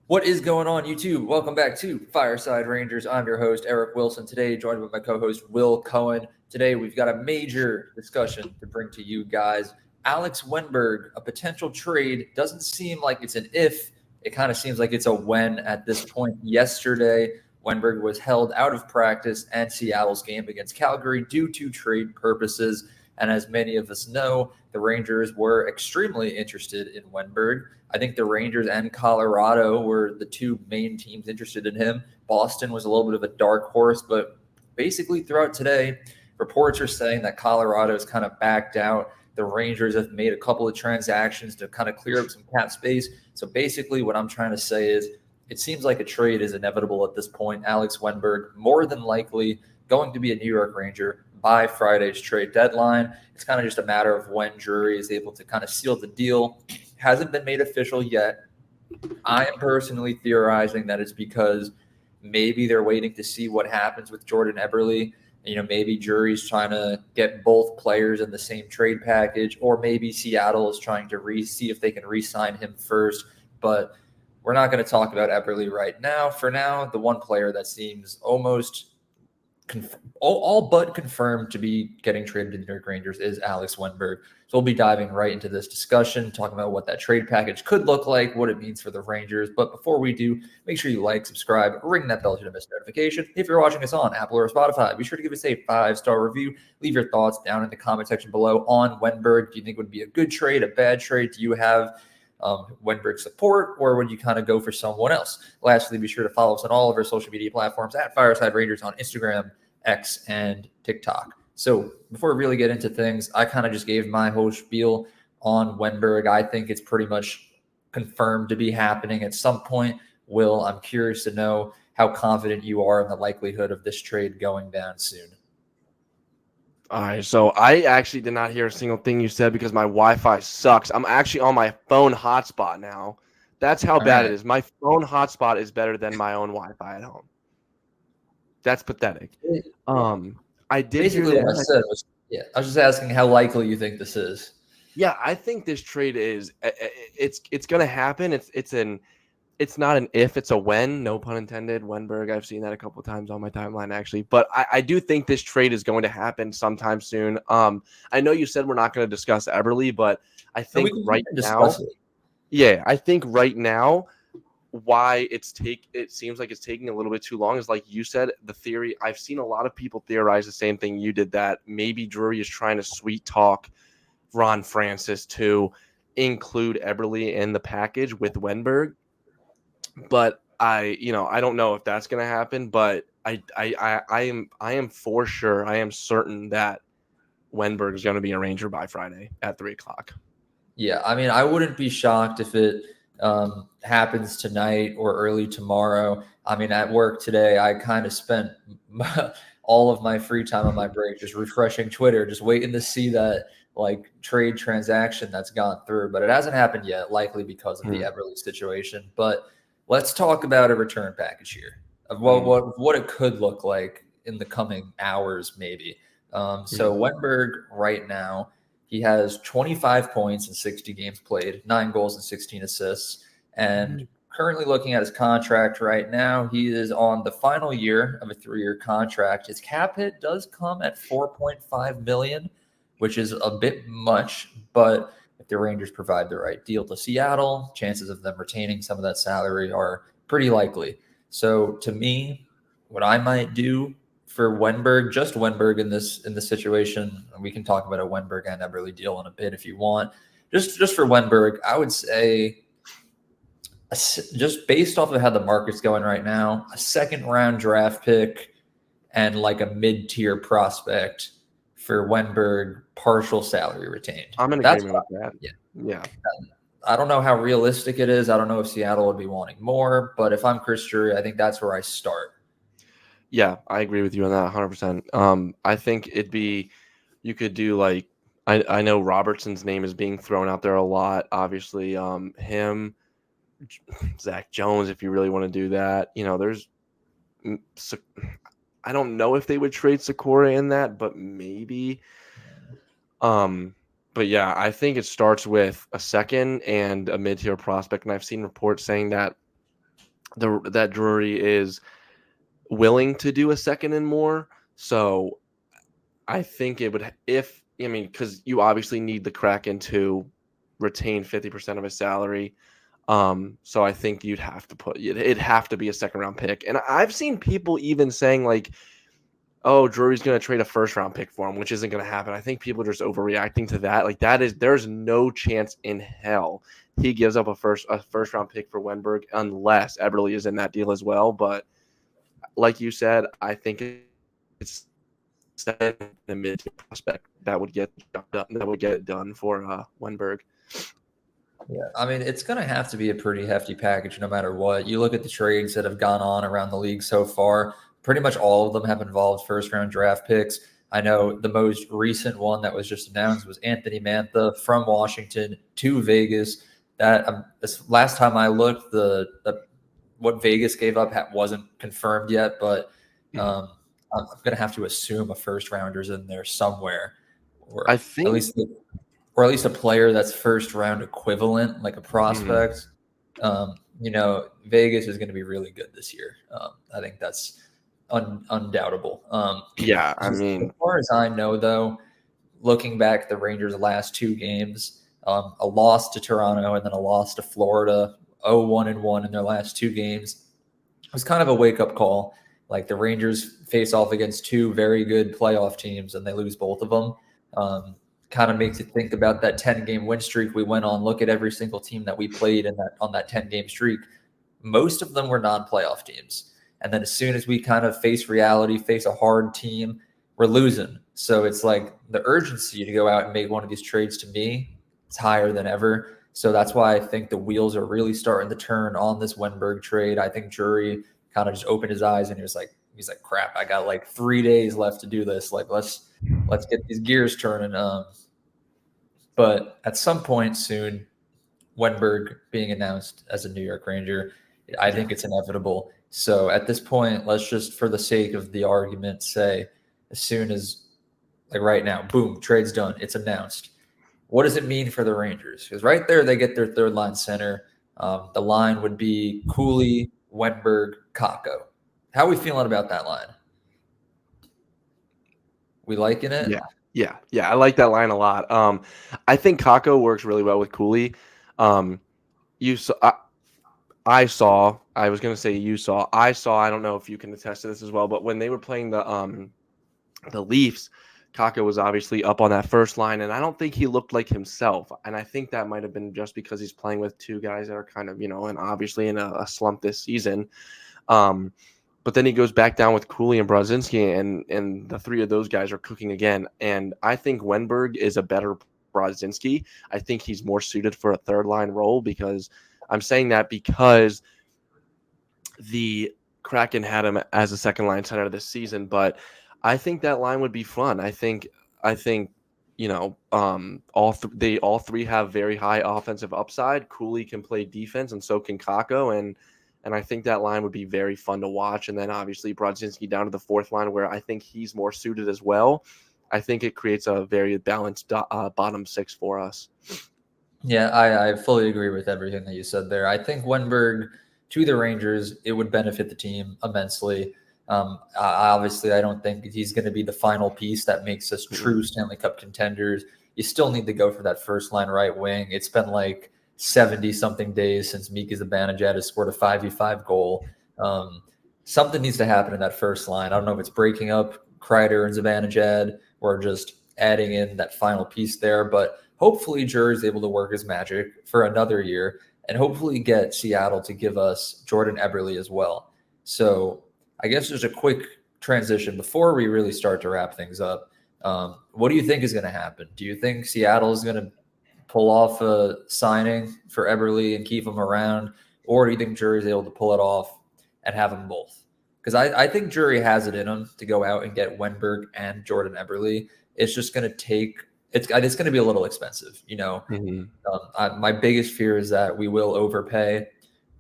What is going on, YouTube? Welcome back to Fireside Rangers. I'm your host, Eric Wilson. Today, joined by my co host, Will Cohen. Today, we've got a major discussion to bring to you guys. Alex Wennberg, a potential trade, doesn't seem like it's an if. It kind of seems like it's a when at this point. Yesterday, Wennberg was held out of practice and Seattle's game against Calgary due to trade purposes. And as many of us know, the Rangers were extremely interested in Wennberg. I think the Rangers and Colorado were the two main teams interested in him. Boston was a little bit of a dark horse, but basically throughout today, reports are saying that Colorado's kind of backed out. The Rangers have made a couple of transactions to kind of clear up some cap space. So basically, what I'm trying to say is it seems like a trade is inevitable at this point. Alex Wennberg, more than likely, going to be a New York Ranger by Friday's trade deadline. It's kind of just a matter of when Drury is able to kind of seal the deal. Hasn't been made official yet. I am personally theorizing that it's because maybe they're waiting to see what happens with Jordan Eberle. Maybe Drury's trying to get both players in the same trade package, or maybe Seattle is trying to see if they can re-sign him first. But we're not going to talk about Eberle right now. For now, the one player that seems almost all but confirmed to be getting traded to the New York Rangers is Alex Wennberg. So we'll be diving right into this discussion, talking about what that trade package could look like, what it means for the Rangers. But before we do, make sure you like, subscribe, ring that bell to miss notification. If you're watching us on Apple or Spotify, be sure to give us a 5-star review. Leave your thoughts down in the comment section below on Wennberg. Do you think it would be a good trade, a bad trade? Do you have Wennberg support, or would you kind of go for someone else? Lastly, be sure to follow us on all of our social media platforms at Fireside Rangers on Instagram, X, and TikTok. So before we really get into things, I kind of just gave my whole spiel on Wennberg. I think it's pretty much confirmed to be happening at some point. Will, I'm curious to know how confident you are in the likelihood of this trade going down soon. All right, so I actually did not hear a single thing you said because my Wi-Fi sucks. I'm actually on my phone hotspot now. That's how bad it is. My phone hotspot is better than my own Wi-Fi at home. That's pathetic. I did basically hear what I said was, I was just asking how likely you think this is. Yeah, I think this trade is it's going to happen. It's not an if, it's a when, no pun intended. Wennberg, I've seen that a couple of times on my timeline, actually. But I do think this trade is going to happen sometime soon. I know you said we're not going to discuss Eberle, but I think right now, I think right now, why it seems like it's taking a little bit too long is, like you said, the theory. I've seen a lot of people theorize the same thing you did, that maybe Drury is trying to sweet talk Ron Francis to include Eberle in the package with Wennberg. But I don't know if that's going to happen, but I am for sure. I am certain that Wennberg is going to be a Ranger by Friday at 3:00. Yeah, I mean, I wouldn't be shocked if it happens tonight or early tomorrow. I mean, at work today, I kind of spent all of my free time on my break just refreshing Twitter, just waiting to see that like trade transaction that's gone through. But it hasn't happened yet, likely because of the Eberle situation. But let's talk about a return package here of what it could look like in the coming hours, maybe. So Wennberg right now, he has 25 points in 60 games played, 9 goals and 16 assists. And currently looking at his contract right now, he is on the final year of a 3-year contract. His cap hit does come at $4.5 million, which is a bit much, but if the Rangers provide the right deal to Seattle, chances of them retaining some of that salary are pretty likely. So to me, what I might do for Wennberg, just Wennberg in this situation, we can talk about a Wennberg and Eberle deal in a bit if you want. Just for Wennberg, I would say, just based off of how the market's going right now, a second-round draft pick and like a mid-tier prospect for Wennberg, partial salary retained. I'm in agreement with that. Yeah. I don't know how realistic it is. I don't know if Seattle would be wanting more, but if I'm Chris Drury, I think that's where I start. Yeah, I agree with you on that 100%. I think you could do like, I know Robertson's name is being thrown out there a lot. Obviously, him, Zach Jones, if you really want to do that. I don't know if they would trade Sakura in that, but maybe. But yeah, I think it starts with a second and a mid-tier prospect, and I've seen reports saying that that Drury is willing to do a second and more. So I think it would, because you obviously need the Kraken to retain 50% of his salary. So I think it'd have to be a second round pick. And I've seen people even saying like, oh, Drury's going to trade a first round pick for him, which isn't going to happen. I think people are just overreacting to that. Like there's no chance in hell he gives up a first round pick for Wenberg unless Eberle is in that deal as well. But like you said, I think it's the mid prospect that would get it done for Wenberg. Yeah, I mean, it's going to have to be a pretty hefty package no matter what. You look at the trades that have gone on around the league so far, pretty much all of them have involved first round draft picks. I know the most recent one that was just announced was Anthony Mantha from Washington to Vegas. That this last time I looked, the what Vegas gave up wasn't confirmed yet, but I'm going to have to assume a first rounder's in there somewhere, or I think, at least a player that's first round equivalent, like a prospect. Vegas is going to be really good this year. I think that's undoubtable. yeah, I mean, as far as I know, though, looking back at the Rangers' last two games, a loss to Toronto and then a loss to Florida, 0-1-1 in their last two games. It was kind of a wake-up call. Like the Rangers face off against two very good playoff teams and they lose both of them. Kind of makes you think about that 10-game win streak we went on. Look at every single team that we played on that 10-game streak. Most of them were non-playoff teams. And then as soon as we kind of face reality, face a hard team, we're losing. So it's like the urgency to go out and make one of these trades, to me, it's higher than ever. So that's why I think the wheels are really starting to turn on this Wennberg trade. I think Drury kind of just opened his eyes and he's like, crap, I got like 3 days left to do this. Like, let's get these gears turning. But at some point soon, Wennberg being announced as a New York Ranger, I think it's inevitable. So at this point, let's just, for the sake of the argument, say as soon as, like right now, boom, trade's done. It's announced. What does it mean for the Rangers? Because right there, they get their third line center. The line would be Cooley, Wennberg, Kakko. How are we feeling about that line? We liking it? Yeah. I like that line a lot. I think Kakko works really well with Cooley. You saw. I saw. I was gonna say you saw. I saw. I don't know if you can attest to this as well, but when they were playing the Leafs, Kakko was obviously up on that first line, and I don't think he looked like himself. And I think that might have been just because he's playing with two guys that are kind of, and obviously in a slump this season. But then he goes back down with Cooley and Brodzinski, and the three of those guys are cooking again. And I think Wennberg is a better Brodzinski. I think he's more suited for a third line role because I'm saying that because the Kraken had him as a second line center this season, but I think that line would be fun. I think all three have very high offensive upside. Cooley can play defense, and so can Kakko, and I think that line would be very fun to watch. And then obviously Brodzinski down to the fourth line, where I think he's more suited as well. I think it creates a very balanced bottom six for us. Yeah, I fully agree with everything that you said there. I think Wennberg to the Rangers, it would benefit the team immensely. Obviously, I don't think he's going to be the final piece that makes us true Stanley Cup contenders. You still need to go for that first line right wing. It's been like 70-something days since Mika Zibanejad has scored a 5v5 goal. Something needs to happen in that first line. I don't know if it's breaking up Kreider and Zibanejad or just adding in that final piece there, but hopefully Drury's able to work his magic for another year and hopefully get Seattle to give us Jordan Eberle as well. So I guess there's a quick transition before we really start to wrap things up. What do you think is going to happen? Do you think Seattle is going to pull off a signing for Eberle and keep him around? Or do you think Drury's able to pull it off and have them both? Because I think Drury has it in him to go out and get Wennberg and Jordan Eberle. It's just going to take it's going to be a little expensive, my biggest fear is that we will overpay,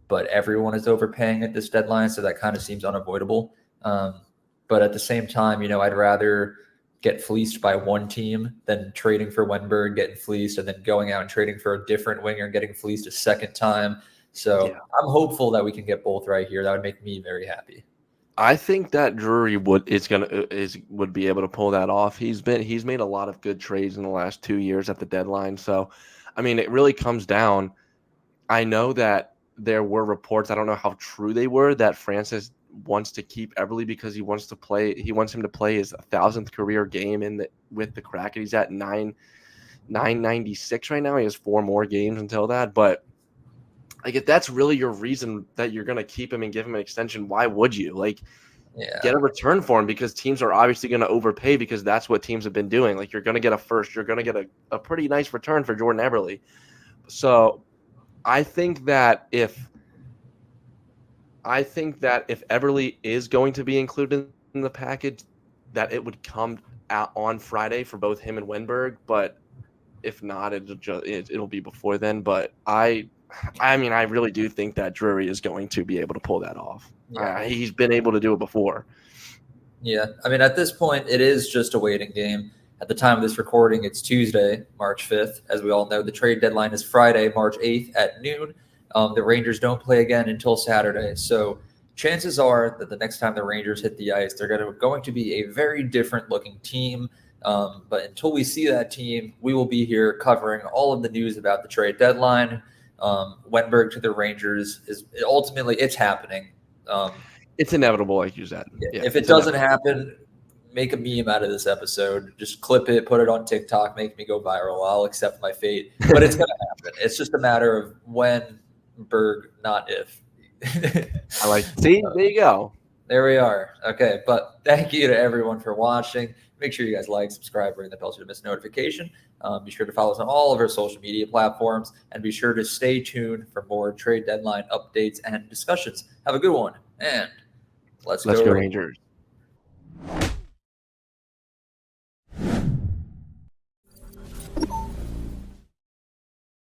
but everyone is overpaying at this deadline, so that kind of seems unavoidable. But at the same time, I'd rather get fleeced by one team than trading for Wennberg, getting fleeced, and then going out and trading for a different winger, getting fleeced a second time. So Yeah. I'm hopeful that we can get both right here. That would make me very happy. I think that Drury would be able to pull that off. He's made a lot of good trades in the last 2 years at the deadline. So, I mean, it really comes down. I know that there were reports, I don't know how true they were, that Francis wants to keep Everly because he wants him to play his 1,000th career game with the Kraken. He's at 996 right now. He has 4 more games until that, but like if that's really your reason that you're going to keep him and give him an extension, why would you? Like get a return for him, because teams are obviously going to overpay, because that's what teams have been doing. Like you're going to get a first, you're going to get a pretty nice return for Jordan Everly. So I think that if Everly is going to be included in the package, that it would come out on Friday for both him and Wennberg. But if not, it'll be before then. But I mean, I really do think that Drury is going to be able to pull that off. Yeah. He's been able to do it before. Yeah. I mean, at this point, it is just a waiting game. At the time of this recording, it's Tuesday, March 5th. As we all know, the trade deadline is Friday, March 8th at noon. The Rangers don't play again until Saturday. So chances are that the next time the Rangers hit the ice, they're going to be a very different looking team. But until we see that team, we will be here covering all of the news about the trade deadline. Wennberg to the Rangers it's happening. It's inevitable, like you said. Yeah, if it doesn't happen, make a meme out of this episode. Just clip it, put it on TikTok, make me go viral. I'll accept my fate. But it's going to happen. It's just a matter of when, Berg, not if. I like. See, there you go. There we are. Okay, but thank you to everyone for watching. Make sure you guys like, subscribe, ring the bell so you don't miss a notification. Be sure to follow us on all of our social media platforms, and be sure to stay tuned for more trade deadline updates and discussions. Have a good one, and let's go Rangers.